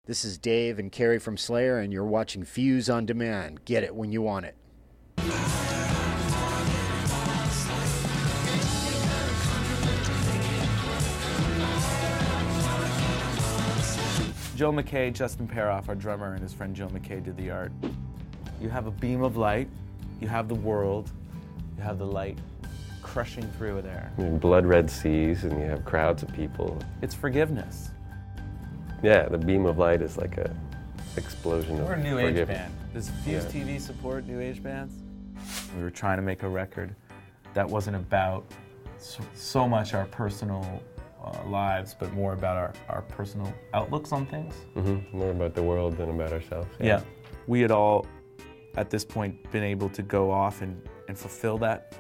This is Dave and Carrie from Slayer, and you're watching Fuse on Demand. Get it when you want it. Joe McKay, Justin Peroff, our drummer, and his friend Joe McKay did the art. You have a beam of light, you have the world, you have the light crushing through there. Blood red seas, and you have crowds of people. It's forgiveness. Yeah, the beam of light is like a explosion of We're a new age forgiveness. band. Does Fuse TV support new age bands? We were trying to make a record that wasn't about so much our personal lives, but more about our personal outlooks on things. More about the world than about ourselves. Yeah. We had all, at this point, been able to go off and fulfill that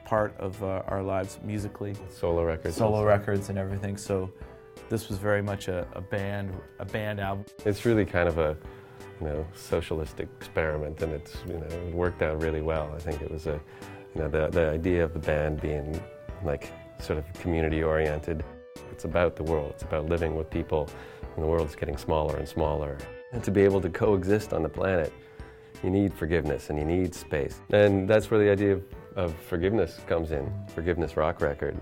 part of our lives musically. Solo records And everything. So this was very much a band album. It's really kind of a socialist experiment, and it's it worked out really well. I think it was the idea of the band being like sort of community oriented. It's about the world. It's about living with people, and the world's getting smaller and smaller. And to be able to coexist on the planet, you need forgiveness and you need space. And that's where the idea of forgiveness comes in. Forgiveness rock record.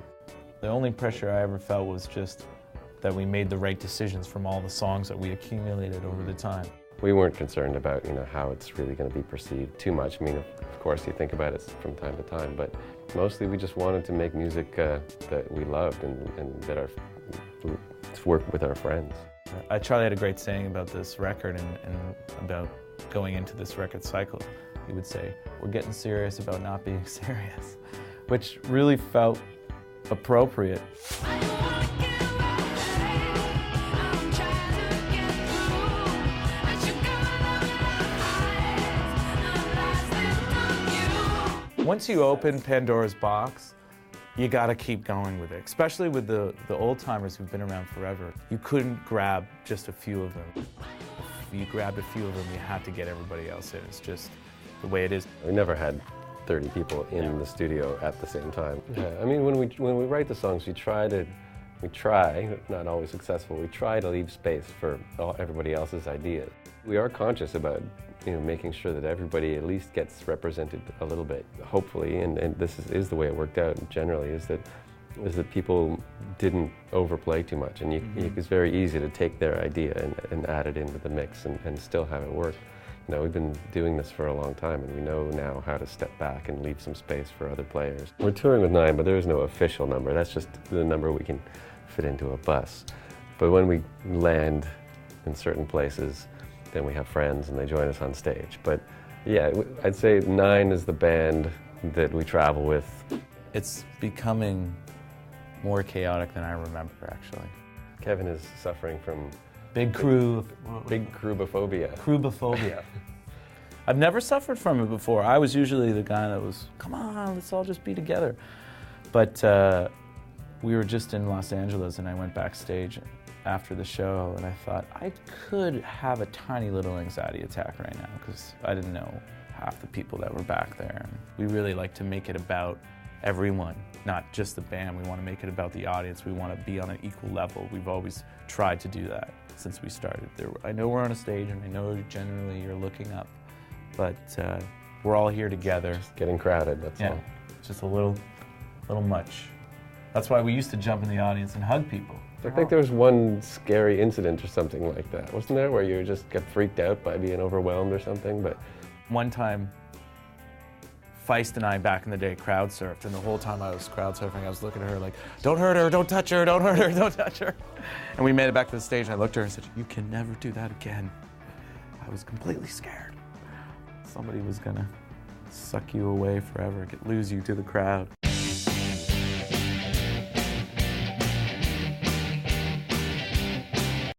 The only pressure I ever felt was just that we made the right decisions from all the songs that we accumulated over the time. We weren't concerned about how it's really going to be perceived too much. I mean, of course, you think about it from time to time, but mostly we just wanted to make music that we loved and that work with our friends. Charlie had a great saying about this record and about going into this record cycle. He would say, "We're getting serious about not being serious," which really felt appropriate. Once you open Pandora's box, you gotta keep going with it, especially with the old timers who've been around forever. You couldn't grab just a few of them. If you grabbed a few of them, you had to get everybody else in. It's just the way it is. We never had 30 people in the studio at the same time. Yeah, I mean, when we write the songs, we try, not always successful, we try to leave space for everybody else's ideas. We are conscious about making sure that everybody at least gets represented a little bit, hopefully, and this is the way it worked out generally, is that people didn't overplay too much, and it's very easy to take their idea and add it into the mix and still have it work. We've been doing this for a long time, and we know now how to step back and leave some space for other players. We're touring with 9, but there is no official number. That's just the number we can fit into a bus. But when we land in certain places, then we have friends and they join us on stage. But yeah, I'd say 9 is the band that we travel with. It's becoming more chaotic than I remember, actually. Kevin is suffering from big crewbophobia. Crewbophobia. I've never suffered from it before. I was usually the guy that was, come on, let's all just be together. But we were just in Los Angeles and I went backstage after the show and I thought I could have a tiny little anxiety attack right now because I didn't know half the people that were back there. And we really like to make it about everyone, not just the band. We want to make it about the audience. We want to be on an equal level. We've always tried to do that since we started. I know we're on a stage and I know generally you're looking up, but we're all here together. Just getting crowded, that's all. It's just a little much. That's why we used to jump in the audience and hug people. I think there was one scary incident or something like that, wasn't there, where you just got freaked out by being overwhelmed or something? But one time, Feist and I back in the day crowd surfed, and the whole time I was crowd surfing, I was looking at her like, don't hurt her, don't touch her, don't hurt her, don't touch her. And we made it back to the stage, and I looked at her and said, you can never do that again. I was completely scared. Somebody was gonna suck you away forever, lose you to the crowd.